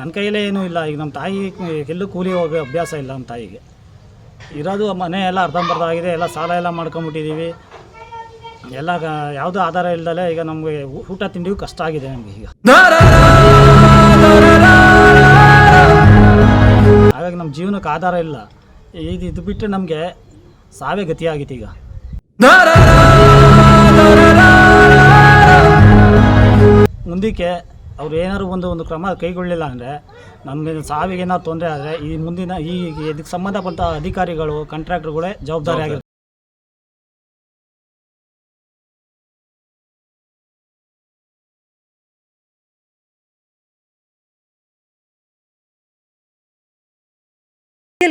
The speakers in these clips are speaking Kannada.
ನನ್ನ ಕೈಯಲ್ಲೇ ಏನೂ ಇಲ್ಲ. ಈಗ ನಮ್ಮ ತಾಯಿ ಎಲ್ಲೂ ಕೂಲಿ ಹೋಗೋ ಅಭ್ಯಾಸ ಇಲ್ಲ. ನಮ್ಮ ತಾಯಿಗೆ ಇರೋದು ಮನೆ ಎಲ್ಲ ಅರ್ಧಂಬರ್ಧ ಆಗಿದೆ. ಎಲ್ಲ ಸಾಲ ಎಲ್ಲ ಮಾಡ್ಕೊಂಬಿಟ್ಟಿದ್ದೀವಿ. ಎಲ್ಲ ಯಾವುದೂ ಆಧಾರ ಇಲ್ದಲೆ ಈಗ ನಮಗೆ ಊಟ ತಿಂಡಿಗೂ ಕಷ್ಟ ಆಗಿದೆ ನಮಗೆ. ಈಗ ಹಾಗಾಗಿ ನಮ್ಮ ಜೀವನಕ್ಕೆ ಆಧಾರ ಇಲ್ಲ. ಇದು ಬಿಟ್ಟರೆ ನಮಗೆ ಸಾವೇ ಗತಿಯಾಗಿತ್ತು. ಈಗ ಮುಂದಕ್ಕೆ ಅವ್ರು ಏನಾದ್ರು ಒಂದು ಕ್ರಮ ಕೈಗೊಳ್ಳಿಲ್ಲ ಅಂದರೆ ನಮಗೆ ಸಾವಿಗೆ ಏನಾದ್ರು ತೊಂದರೆ ಆದರೆ ಈ ಮುಂದಿನ ಇದಕ್ಕೆ ಸಂಬಂಧಪಟ್ಟ ಅಧಿಕಾರಿಗಳು, ಕಾಂಟ್ರಾಕ್ಟರ್ಗಳೇ ಜವಾಬ್ದಾರಿ ಆಗಿರ್ತಾರೆ.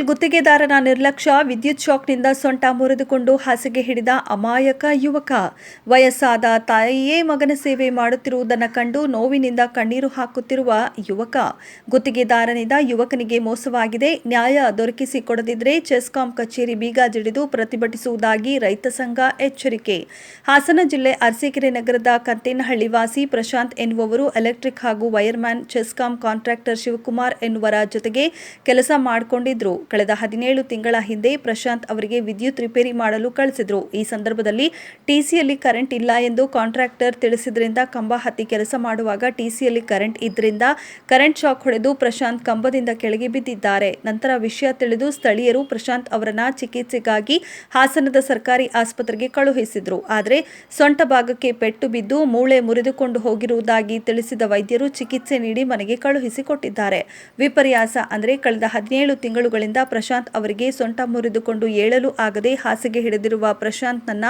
ಗುತ್ತಿಗೆದಾರನ ನಿರ್ಲಕ್ಷ್ಯ, ವಿದ್ಯುತ್ ಶಾಕ್ನಿಂದ ಸೊಂಟ ಮುರಿದುಕೊಂಡು ಹಾಸಿಗೆ ಹಿಡಿದ ಅಮಾಯಕ ಯುವಕ. ವಯಸ್ಸಾದ ತಾಯಿಯೇ ಮಗನ ಸೇವೆ ಮಾಡುತ್ತಿರುವುದನ್ನು ಕಂಡು ನೋವಿನಿಂದ ಕಣ್ಣೀರು ಹಾಕುತ್ತಿರುವ ಯುವಕ. ಗುತ್ತಿಗೆದಾರನಿಂದ ಯುವಕನಿಗೆ ಮೋಸವಾಗಿದೆ. ನ್ಯಾಯ ದೊರಕಿಸಿಕೊಡದಿದ್ದರೆ ಚೆಸ್ಕಾಂ ಕಚೇರಿ ಬೀಗ ಜಡಿದು ಪ್ರತಿಭಟಿಸುವುದಾಗಿ ರೈತ ಸಂಘ ಎಚ್ಚರಿಕೆ. ಹಾಸನ ಜಿಲ್ಲೆ ಅರಸೀಕೆರೆ ನಗರದ ಕತ್ತೇನಹಳ್ಳಿ ವಾಸಿ ಪ್ರಶಾಂತ್ ಎನ್ನುವವರು ಎಲೆಕ್ಟ್ರಿಕ್ ಹಾಗೂ ವೈರ್ಮ್ಯಾನ್. ಚೆಸ್ಕಾಂ ಕಾಂಟ್ರಾಕ್ಟರ್ ಶಿವಕುಮಾರ್ ಎನ್ನುವರ ಜೊತೆಗೆ ಕೆಲಸ ಮಾಡಿಕೊಂಡಿದ್ರು. ಕಳೆದ 17 ತಿಂಗಳ ಹಿಂದೆ ಪ್ರಶಾಂತ್ ಅವರಿಗೆ ವಿದ್ಯುತ್ ರಿಪೇರಿ ಮಾಡಲು ಕಳಿಸಿದ್ರು. ಈ ಸಂದರ್ಭದಲ್ಲಿ ಟಿಸಿಯಲ್ಲಿ ಕರೆಂಟ್ ಇಲ್ಲ ಎಂದು ಕಾಂಟ್ರಾಕ್ಟರ್ ತಿಳಿಸಿದ್ರಿಂದ ಕಂಬ ಹತ್ತಿ ಕೆಲಸ ಮಾಡುವಾಗ ಟಿಸಿಯಲ್ಲಿ ಕರೆಂಟ್ ಇದ್ರಿಂದ ಕರೆಂಟ್ ಶಾಕ್ ಹೊಡೆದು ಪ್ರಶಾಂತ್ ಕಂಬದಿಂದ ಕೆಳಗೆ ಬಿದ್ದಿದ್ದಾರೆ. ನಂತರ ವಿಷಯ ತಿಳಿದು ಸ್ಥಳೀಯರು ಪ್ರಶಾಂತ್ ಅವರನ್ನ ಚಿಕಿತ್ಸೆಗಾಗಿ ಹಾಸನದ ಸರ್ಕಾರಿ ಆಸ್ಪತ್ರೆಗೆ ಕಳುಹಿಸಿದ್ರು. ಆದರೆ ಸೊಂಟ ಭಾಗಕ್ಕೆ ಪೆಟ್ಟು ಬಿದ್ದು ಮೂಳೆ ಮುರಿದುಕೊಂಡು ಹೋಗಿರುವುದಾಗಿ ತಿಳಿಸಿದ ವೈದ್ಯರು ಚಿಕಿತ್ಸೆ ನೀಡಿ ಮನೆಗೆ ಕಳುಹಿಸಿಕೊಟ್ಟಿದ್ದಾರೆ. ವಿಪರ್ಯಾಸ ಅಂದರೆ ಕಳೆದ 17 ತಿಂಗಳುಗಳಿಂದ ಪ್ರಶಾಂತ್ ಅವರಿಗೆ ಸೊಂಟ ಮುರಿದುಕೊಂಡು ಏಳಲು ಆಗದೆ ಹಾಸಿಗೆ ಹಿಡಿದಿರುವ ಪ್ರಶಾಂತ್ನನ್ನ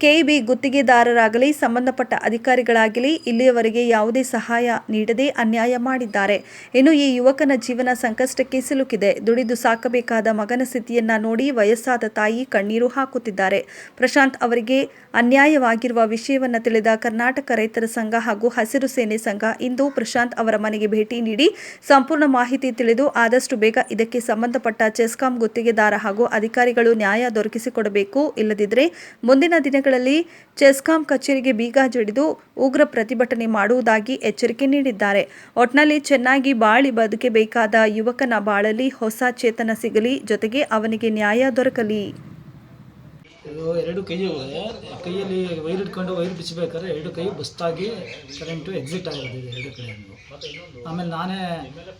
ಕೆಇಬಿ ಗುತ್ತಿಗೆದಾರರಾಗಲಿ ಸಂಬಂಧಪಟ್ಟ ಅಧಿಕಾರಿಗಳಾಗಲಿ ಇಲ್ಲಿಯವರೆಗೆ ಯಾವುದೇ ಸಹಾಯ ನೀಡದೆ ಅನ್ಯಾಯ ಮಾಡಿದ್ದಾರೆ. ಇನ್ನು ಈ ಯುವಕನ ಜೀವನ ಸಂಕಷ್ಟಕ್ಕೆ ಸಿಲುಕಿದೆ. ದುಡಿದು ಸಾಕಬೇಕಾದ ಮಗನ ಸ್ಥಿತಿಯನ್ನ ನೋಡಿ ವಯಸ್ಸಾದ ತಾಯಿ ಕಣ್ಣೀರು ಹಾಕುತ್ತಿದ್ದಾರೆ. ಪ್ರಶಾಂತ್ ಅವರಿಗೆ ಅನ್ಯಾಯವಾಗಿರುವ ವಿಷಯವನ್ನು ತಿಳಿದ ಕರ್ನಾಟಕ ರೈತರ ಸಂಘ ಹಾಗೂ ಹಸಿರು ಸೇನೆ ಸಂಘ ಇಂದು ಪ್ರಶಾಂತ್ ಅವರ ಮನೆಗೆ ಭೇಟಿ ನೀಡಿ ಸಂಪೂರ್ಣ ಮಾಹಿತಿ ತಿಳಿದು ಆದಷ್ಟು ಬೇಗ ಇದಕ್ಕೆ ಸಂಬಂಧಪಟ್ಟ ಚೆಸ್ಕಾಂ ಗುತ್ತಿಗೆದಾರ ಹಾಗೂ ಅಧಿಕಾರಿಗಳು ನ್ಯಾಯ ದೊರಕಿಸಿಕೊಡಬೇಕು. ಇಲ್ಲದಿದ್ದರೆ ಮುಂದಿನ ದಿನಗಳಲ್ಲಿ ಚೆಸ್ಕಾಂ ಕಚೇರಿಗೆ ಬೀಗ ಜಡಿದು ಉಗ್ರ ಪ್ರತಿಭಟನೆ ಮಾಡುವುದಾಗಿ ಎಚ್ಚರಿಕೆ ನೀಡಿದ್ದಾರೆ. ಒಟ್ನಲ್ಲಿ ಚೆನ್ನಾಗಿ ಬಾಳಿ ಬದುಕಬೇಕಾದ ಯುವಕನ ಬಾಳಲ್ಲಿ ಹೊಸ ಚೇತನ ಸಿಗಲಿ, ಜೊತೆಗೆ ಅವನಿಗೆ ನ್ಯಾಯ ದೊರಕಲಿ. ಎರಡು ಕೈಯಲ್ಲಿ ವೈರ್ ಹಿಡ್ಕೊಂಡು ವೈರ್ ಬಿಚ್ಚಬೇಕಾದ್ರೆ ಎರಡು ಕೈ ಬಸ್ಟಾಗಿ ಕರೆಂಟು ಎಕ್ಸಿಟ್ ಆಗಿರೋದು ಎರಡು ಕೈಯನ್ನು. ಆಮೇಲೆ ನಾನೇ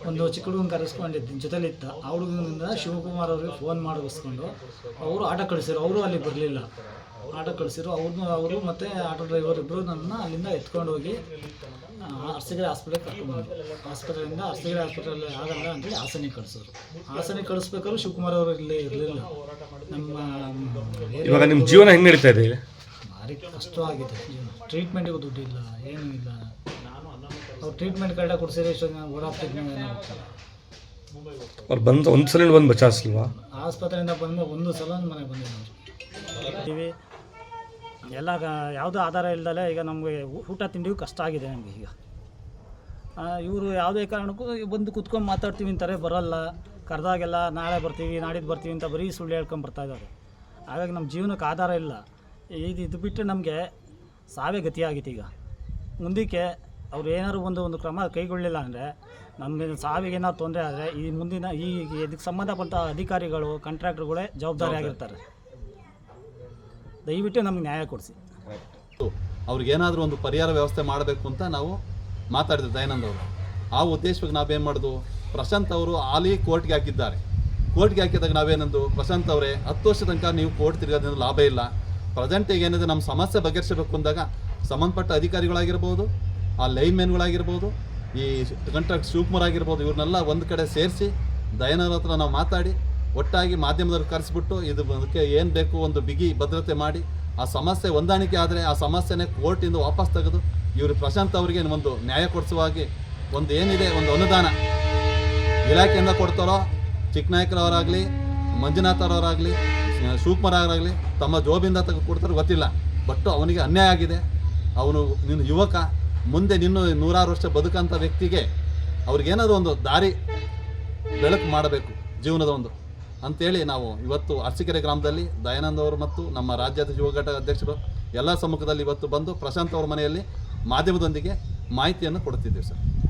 ಒಂದು ಚಿಕ್ಕ ಹುಡುಗನ ಕರೆಸ್ಕೊಂಡಿದ್ದೀನಿ, ಜೊತೆಲಿತ್ತ. ಆ ಹುಡುಗನಿಂದ ಶಿವಕುಮಾರ್ ಅವ್ರಿಗೆ ಫೋನ್ ಮಾಡಿಸ್ಕೊಂಡು ಅವರು ಆಟೋ ಕಳಿಸಿದ್ರು. ಅವರು ಅಲ್ಲಿ ಬರಲಿಲ್ಲ, ಆಟೋ ಕಳಿಸಿದ್ರು. ಅವರು ಮತ್ತು ಆಟೋ ಡ್ರೈವರ್ ಇಬ್ಬರು ನನ್ನ ಅಲ್ಲಿಂದ ಎತ್ಕೊಂಡು ಹೋಗಿ ಅರಸೀಕೆರೆ ಹಾಸ್ಪಿಟಲ್ಗೆ ಕರ್ಕೊಂಡ್ಬಂದು, ಆಸ್ಪತ್ರೆಯಿಂದ ಅರಸೀಕೆರೆ ಹಾಸ್ಪಿಟಲ್ ಆಗಲ್ಲ ಅಂತೇಳಿ ಹಾಸನಿಗೆ ಕಳಿಸೋರು. ಹಾಸನಿಗೆ ಕಳಿಸ್ಬೇಕಾದ್ರೂ ಶಿವಕುಮಾರ್ ಅವರು ಇಲ್ಲೇ ಇರಲಿಲ್ಲ. ಇವಾಗ ನಿಮ್ಮ ಜೀವನ ಹೆಂಗೆ ನಡೀತಾ ಇದೆ? ಭಾರಿ ಕಷ್ಟವಾಗಿದೆ ಜೀವನ. ಟ್ರೀಟ್ಮೆಂಟಿಗೂ ದುಡ್ಡಿಲ್ಲ, ಏನೂ ಇಲ್ಲ. ಅವ್ರು ಟ್ರೀಟ್ಮೆಂಟ್ ಕರೆಕ್ಟಾಗಿ ಕೊಡಿಸಿದ್ರೆ ಇಷ್ಟೊಂದು ನಾನು ಓಡಾಡ್ತಿದ್ದೆ. ಅವ್ರು ಬಂದು ಒಂದು ಸಲ ಬಂದು ಬಚಾಯಿಸ್ಲ್ವಾ? ಆಸ್ಪತ್ರೆಯಿಂದ ಬಂದು ಒಂದು ಸಲ ಮನೆಗೆ ಬಂದಿದ್ದೀವಿ. ಎಲ್ಲ ಯಾವುದೂ ಆಧಾರ ಇಲ್ದಲೆ ಈಗ ನಮಗೆ ಊಟ ತಿಂಡಿಗೂ ಕಷ್ಟ ಆಗಿದೆ ನಮಗೆ. ಈಗ ಇವರು ಯಾವುದೇ ಕಾರಣಕ್ಕೂ ಬಂದು ಕುತ್ಕೊಂಡು ಮಾತಾಡ್ತೀವಿ ಅಂತಾರೆ, ಬರೋಲ್ಲ. ಕರೆದಾಗೆಲ್ಲ ನಾಳೆ ಬರ್ತೀವಿ, ನಾಡಿದ್ದು ಬರ್ತೀವಿ ಅಂತ ಬರೀ ಸುಳ್ಳು ಹೇಳ್ಕೊಂಡು ಬರ್ತಾಯಿದ್ದಾರೆ. ಹಾಗಾಗಿ ನಮ್ಮ ಜೀವನಕ್ಕೆ ಆಧಾರ ಇಲ್ಲ. ಇದು ಬಿಟ್ಟರೆ ನಮಗೆ ಸಾವೇ ಗತಿಯಾಗಿತ್ತು. ಈಗ ಮುಂದಕ್ಕೆ ಅವ್ರು ಏನಾದ್ರು ಒಂದು ಕ್ರಮ ಕೈಗೊಳ್ಳಿಲ್ಲ ಅಂದರೆ ನಮಗೆ ಸಾವಿಗೆ ಏನಾದ್ರು ತೊಂದರೆ ಆದರೆ ಈ ಮುಂದಿನ ಇದಕ್ಕೆ ಸಂಬಂಧಪಟ್ಟ ಅಧಿಕಾರಿಗಳು, ಕಾಂಟ್ರಾಕ್ಟರ್ಗಳೇ ಜವಾಬ್ದಾರಿ ಆಗಿರ್ತಾರೆ. ದಯವಿಟ್ಟು ನಮಗೆ ನ್ಯಾಯ ಕೊಡಿಸಿ. ಅವ್ರಿಗೇನಾದರೂ ಒಂದು ಪರಿಹಾರ ವ್ಯವಸ್ಥೆ ಮಾಡಬೇಕು ಅಂತ ನಾವು ಮಾತಾಡಿದ್ವಿ ದಯಾನಂದ್ ಅವರು. ಆ ಉದ್ದೇಶವಾಗಿ ನಾವೇನು ಮಾಡೋದು, ಪ್ರಶಾಂತ್ ಅವರು ಹಾಲಿ ಕೋರ್ಟ್ಗೆ ಹಾಕಿದ್ದಾರೆ. ಕೋರ್ಟ್ಗೆ ಹಾಕಿದಾಗ ನಾವೇನಂದು, ಪ್ರಶಾಂತ್ ಅವರೇ 10 ವರ್ಷ ತನಕ ನೀವು ಕೋರ್ಟ್ ತಿರುಗೋದ್ರಿಂದ ಲಾಭ ಇಲ್ಲ. ಪ್ರೆಸೆಂಟಿಗೆ ಏನಿದೆ ನಮ್ಮ ಸಮಸ್ಯೆ ಬಗೆಹರಿಸಬೇಕು ಅಂದಾಗ ಸಂಬಂಧಪಟ್ಟ ಅಧಿಕಾರಿಗಳಾಗಿರ್ಬೋದು, ಆ ಲೈನ್ಮೆನ್ಗಳಾಗಿರ್ಬೋದು, ಈ ಕಾಂಟ್ರಾಕ್ಟ್ ಶಿವಕುಮಾರ್ ಆಗಿರ್ಬೋದು, ಇವ್ರನ್ನೆಲ್ಲ ಒಂದು ಕಡೆ ಸೇರಿಸಿ ದಯಾನಂದ್ ಹತ್ರ ನಾವು ಮಾತಾಡಿ ಒಟ್ಟಾಗಿ ಮಾಧ್ಯಮದವ್ರು ಕರೆಸಿಬಿಟ್ಟು ಇದಕ್ಕೆ ಏನು ಬೇಕು ಒಂದು ಬಿಗಿ ಭದ್ರತೆ ಮಾಡಿ ಆ ಸಮಸ್ಯೆ ಹೊಂದಾಣಿಕೆ ಆದರೆ ಆ ಸಮಸ್ಯೆನೇ ಕೋರ್ಟಿಂದ ವಾಪಸ್ ತೆಗೆದು ಇವರು ಪ್ರಶಾಂತ್ ಅವರಿಗೆ ಒಂದು ನ್ಯಾಯ ಕೊಡಿಸುವಾಗಿ ಒಂದು ಏನಿದೆ ಒಂದು ಅನುದಾನ ಇಲಾಖೆಯಿಂದ ಕೊಡ್ತಾರೋ, ಚಿಕ್ಕನಾಯಕರವರಾಗಲಿ, ಮಂಜುನಾಥ್ ಅವರಾಗಲಿ, ಶಿವಕುಮಾರ್ ಅವರಾಗಲಿ ತಮ್ಮ ಜೋಬಿಂದ ತೆಗೆದು ಕೊಡ್ತಾರೆ ಗೊತ್ತಿಲ್ಲ. ಬಟ್ ಅವನಿಗೆ ಅನ್ಯಾಯ ಆಗಿದೆ. ಅವನು ನಿನ್ನ ಯುವಕ, ಮುಂದೆ ನಿನ್ನ 100 ವರ್ಷ ಬದುಕಂಥ ವ್ಯಕ್ತಿಗೆ ಅವ್ರಿಗೇನಾದರೂ ಒಂದು ದಾರಿ ಬೆಳಕು ಮಾಡಬೇಕು ಜೀವನದ ಒಂದು ಅಂತೇಳಿ ನಾವು ಇವತ್ತು ಅರಸೀಕೆರೆ ಗ್ರಾಮದಲ್ಲಿ ದಯಾನಂದ್ ಅವರು ಮತ್ತು ನಮ್ಮ ರಾಜ್ಯದ ಯುವ ಘಟಕ ಅಧ್ಯಕ್ಷರು ಎಲ್ಲ ಸಮ್ಮುಖದಲ್ಲಿ ಇವತ್ತು ಬಂದು ಪ್ರಶಾಂತ್ ಅವರ ಮನೆಯಲ್ಲಿ ಮಾಧ್ಯಮದೊಂದಿಗೆ ಮಾಹಿತಿಯನ್ನು ಕೊಡ್ತಿದ್ದೀವಿ ಸರ್.